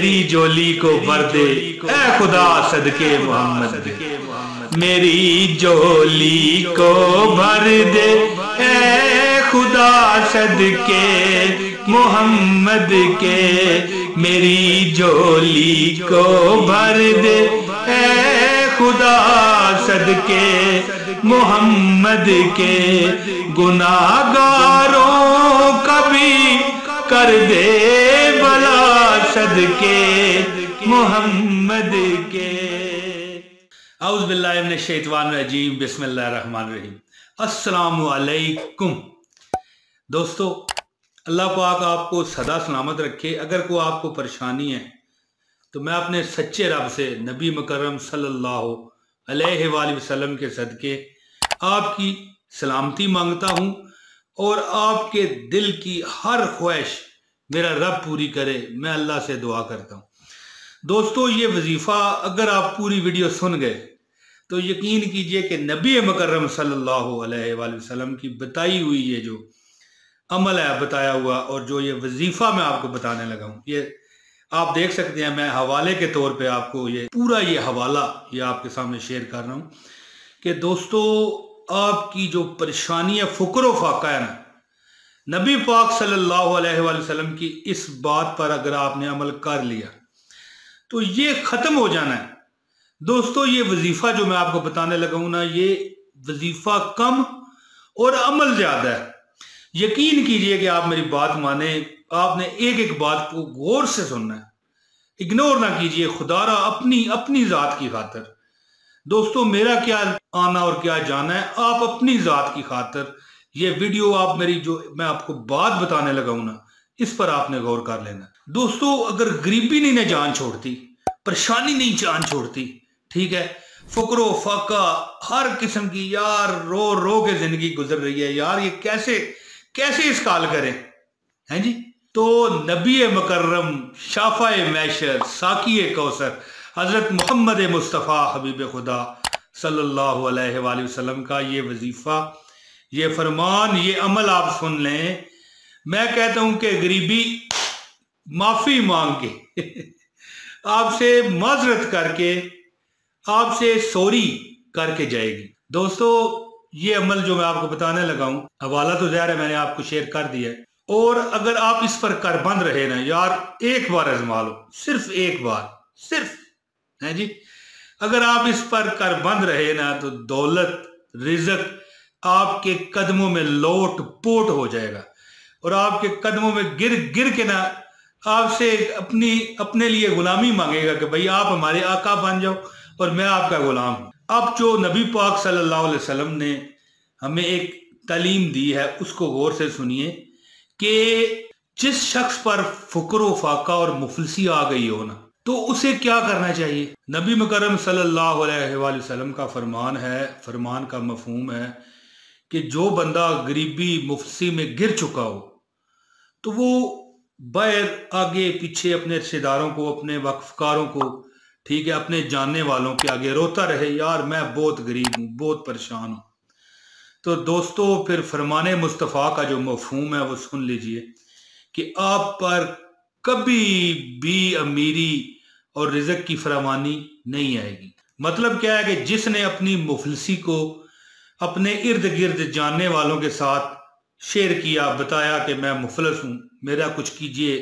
میری جولی کو بھر دے اے خدا صدقے محمد کے، میری جولی کو بھر دے اے خدا صدقے محمد کے، میری جولی کو بھر دے اے خدا صدقے محمد کے، گناہگاروں کا بھی کر دے بلا صدقے محمد کے۔ اعوذ باللہ من الشیطان الرجیم، بسم اللہ الرحمن الرحیم۔ السلام علیکم دوستو، اللہ پاک آپ کو سدا سلامت رکھے۔ اگر کوئی آپ کو پریشانی ہے تو میں اپنے سچے رب سے نبی مکرم صلی اللہ علیہ وآلہ وسلم کے صدقے آپ کی سلامتی مانگتا ہوں، اور آپ کے دل کی ہر خواہش میرا رب پوری کرے، میں اللہ سے دعا کرتا ہوں۔ دوستو، یہ وظیفہ اگر آپ پوری ویڈیو سن گئے تو یقین کیجئے کہ نبی مکرم صلی اللہ علیہ وآلہ وسلم کی بتائی ہوئی یہ جو عمل ہے بتایا ہوا، اور جو یہ وظیفہ میں آپ کو بتانے لگا ہوں، یہ آپ دیکھ سکتے ہیں، میں حوالے کے طور پہ آپ کو یہ پورا یہ حوالہ یہ آپ کے سامنے شیئر کر رہا ہوں کہ دوستو، آپ کی جو پریشانی ہے، فقر و فاقہ ہے نا، نبی پاک صلی اللہ علیہ وآلہ وسلم کی اس بات پر اگر آپ نے عمل کر لیا تو یہ ختم ہو جانا ہے۔ دوستو، یہ وظیفہ جو میں آپ کو بتانے لگا ہوں نا، یہ وظیفہ کم اور عمل زیادہ ہے۔ یقین کیجئے کہ آپ میری بات مانیں، آپ نے ایک ایک بات کو غور سے سننا ہے، اگنور نہ کیجئے، خدا را اپنی ذات کی خاطر۔ دوستو، میرا کیا آنا اور کیا جانا ہے، آپ اپنی ذات کی خاطر یہ ویڈیو آپ میری جو میں آپ کو بات بتانے لگا ہوں نا، اس پر آپ نے غور کر لینا۔ دوستو، اگر غریبی نہیں جان چھوڑتی، پریشانی نہیں جان چھوڑتی، ٹھیک ہے، فقر و فاقہ ہر قسم کی، یار رو رو کے زندگی گزر رہی ہے، یار یہ کیسے اس کال کریں ہیں جی، تو نبی مکرم شافع محشر ساقی کوثر حضرت محمد مصطفیٰ حبیب خدا صلی اللہ علیہ وآلہ وسلم کا یہ وظیفہ، یہ فرمان، یہ عمل آپ سن لیں۔ میں کہتا ہوں کہ غریبی معافی مانگ کے آپ سے معذرت کر کے آپ سے سوری کر کے جائے گی۔ دوستو، یہ عمل جو میں آپ کو بتانے لگا ہوں، حوالہ تو ظاہر ہے میں نے آپ کو شیئر کر دیا ہے، اور اگر آپ اس پر کر بند رہے نا، یار ایک بار آزما لو، صرف ایک بار، صرف ہے جی، اگر آپ اس پر کر بند رہے نا تو دولت رزق آپ کے قدموں میں لوٹ پوٹ ہو جائے گا، اور آپ کے قدموں میں گر کے نا آپ سے اپنے لیے غلامی مانگے گا کہ بھئی آپ ہمارے آقا بن جاؤ اور میں آپ کا غلام ہوں۔ اب جو نبی پاک صلی اللہ علیہ وسلم نے ہمیں ایک تعلیم دی ہے، اس کو غور سے سنیے کہ جس شخص پر فقر و فاقہ اور مفلسی آ گئی ہو نا، تو اسے کیا کرنا چاہیے؟ نبی مکرم صلی اللہ علیہ وآلہ وسلم کا فرمان کا مفہوم ہے کہ جو بندہ غریبی مفلسی میں گر چکا ہو تو وہ باہر آگے پیچھے اپنے رشتہ داروں کو، اپنے وقفکاروں کو، ٹھیک ہے، اپنے جاننے والوں کے آگے روتا رہے، یار میں بہت غریب ہوں، بہت پریشان ہوں۔ تو دوستو، پھر فرمان مصطفیٰ کا جو مفہوم ہے وہ سن لیجئے کہ آپ پر کبھی بھی امیری اور رزق کی فراوانی نہیں آئے گی۔ مطلب کیا ہے کہ جس نے اپنی مفلسی کو اپنے ارد گرد جاننے والوں کے ساتھ شیئر کیا، بتایا کہ میں مفلس ہوں، میرا کچھ کیجئے،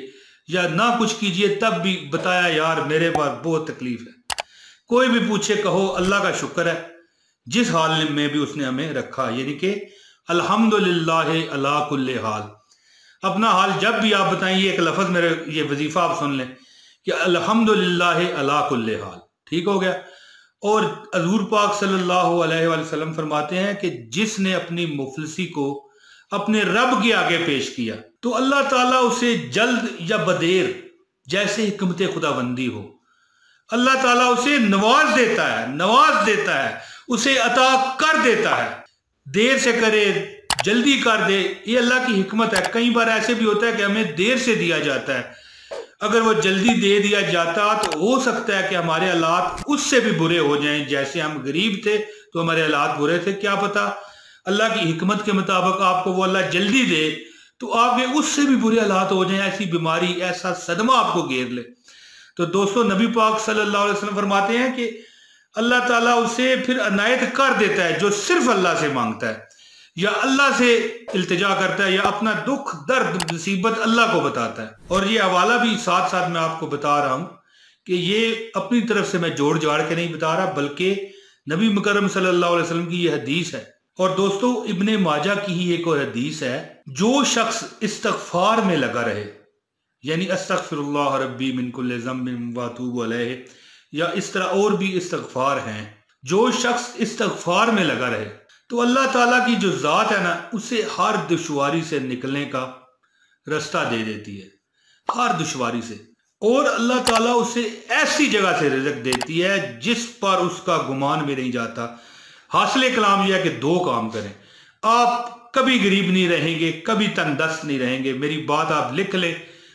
یا نہ کچھ کیجئے تب بھی بتایا یار میرے پاس بہت تکلیف ہے، کوئی بھی پوچھے کہو اللہ کا شکر ہے جس حال میں بھی اس نے ہمیں رکھا، یعنی کہ الحمدللہ علی کل حال۔ اپنا حال جب بھی آپ بتائیں، یہ ایک لفظ میرے یہ وظیفہ آپ سن لیں کہ الحمدللہ علی کل حال، ٹھیک ہو گیا۔ اور حضور پاک صلی اللہ علیہ وآلہ وسلم فرماتے ہیں کہ جس نے اپنی مفلسی کو اپنے رب کے آگے پیش کیا تو اللہ تعالیٰ اسے جلد یا بدیر، جیسے حکمت خدا بندی ہو، اللہ تعالیٰ اسے نواز دیتا ہے، اسے عطا کر دیتا ہے، دیر سے کرے جلدی کر دے، یہ اللہ کی حکمت ہے۔ کئی بار ایسے بھی ہوتا ہے کہ ہمیں دیر سے دیا جاتا ہے، اگر وہ جلدی دے دیا جاتا تو ہو سکتا ہے کہ ہمارے حالات اس سے بھی برے ہو جائیں، جیسے ہم غریب تھے تو ہمارے حالات برے تھے، کیا پتا اللہ کی حکمت کے مطابق آپ کو وہ اللہ جلدی دے تو آپ کے اس سے بھی برے حالات ہو جائیں، ایسی بیماری، ایسا صدمہ آپ کو گھیر لے۔ تو دوستو نبی پاک صلی اللہ علیہ وسلم فرماتے ہیں کہ اللہ تعالیٰ اسے پھر عنایت کر دیتا ہے جو صرف اللہ سے مانگتا ہے یا اللہ سے التجا کرتا ہے یا اپنا دکھ درد مصیبت اللہ کو بتاتا ہے. اور یہ حوالہ بھی ساتھ ساتھ میں آپ کو بتا رہا ہوں کہ یہ اپنی طرف سے میں جوڑ جاڑ کے نہیں بتا رہا بلکہ نبی مکرم صلی اللہ علیہ وسلم کی یہ حدیث ہے. اور دوستو ابن ماجہ کی ہی ایک اور حدیث ہے، جو شخص استغفار میں لگا رہے، یعنی استغفر اللہ ربی من کل ذنب واتوب علیہ، یا اس طرح اور بھی استغفار ہیں، جو شخص استغفار میں لگا رہے تو اللہ تعالیٰ کی جو ذات ہے نا اسے ہر دشواری سے نکلنے کا رستہ دے دیتی ہے، ہر دشواری سے. اور اللہ تعالیٰ اسے ایسی جگہ سے رزق دیتی ہے جس پر اس کا گمان بھی نہیں جاتا. حاصل کلام یہ ہے کہ دو کام کریں، آپ کبھی غریب نہیں رہیں گے، کبھی تنگ دست نہیں رہیں گے. میری بات آپ لکھ لیں،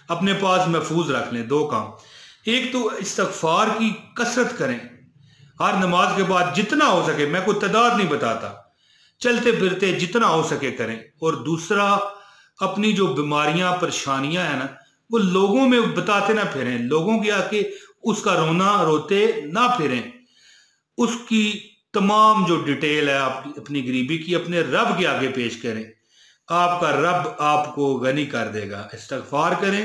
اپنے پاس محفوظ رکھ لیں. دو کام، ایک تو استغفار کی کثرت کریں ہر نماز کے بعد جتنا ہو سکے، میں کوئی تعداد نہیں بتاتا، چلتے پھرتے جتنا ہو سکے کریں. اور دوسرا اپنی جو بیماریاں پریشانیاں ہیں نا وہ لوگوں میں بتاتے نہ پھریں، لوگوں کے آ کے اس کا رونا روتے نہ پھریں. اس کی تمام جو ڈیٹیل ہے اپنی غریبی کی اپنے رب کے آگے پیش کریں، آپ کا رب آپ کو غنی کر دے گا. استغفار کریں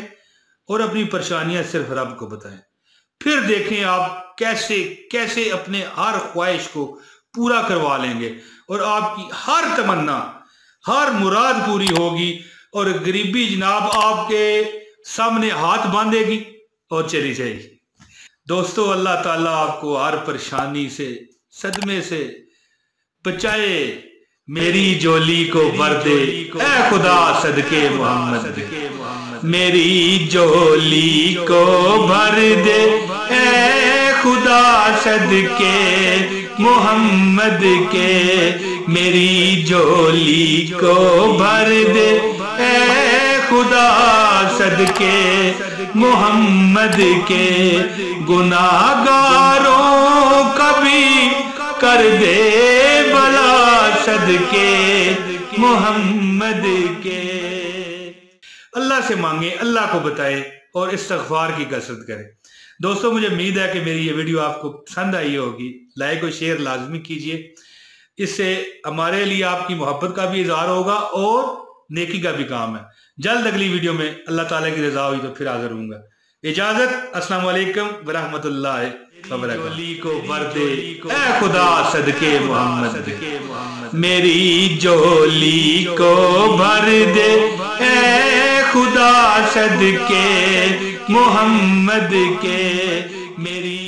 اور اپنی پریشانیاں صرف رب کو بتائیں، پھر دیکھیں آپ کیسے کیسے اپنے ہر خواہش کو پورا کروا لیں گے اور آپ کی ہر تمنا ہر مراد پوری ہوگی اور غریبی جناب آپ کے سامنے ہاتھ باندھے گی اور چلی جائے گی. دوستو اللہ تعالیٰ آپ کو ہر پریشانی سے صدمے سے بچائے. میری جولی کو بھر دے اے خدا صدقے محمد، میری جولی کو بھر دے اے خدا صدقے محمد کے، میری جولی کو بھر دے اے خدا صدقے محمد کے. گناہ گاروں کا بھی کر دے بلا صدقے محمد کے. اللہ سے مانگیں، اللہ کو بتائیں اور استغفار کی کثرت کریں. دوستو مجھے امید ہے کہ میری یہ ویڈیو آپ کو پسند آئی ہوگی. لائک اور شیئر لازمی کیجئے، اس سے ہمارے لیے آپ کی محبت کا بھی اظہار ہوگا اور نیکی کا بھی کام ہے. جلد اگلی ویڈیو میں اللہ تعالیٰ کی رضا ہوئی تو پھر حاضر ہوں گا. اجازت، السلام علیکم ورحمۃ اللہ وبرکاتہ. کو بھر دے اے خدا صدقے محمد، میری جولی کو بھر دے اے خدا صدقے محمد کے، میری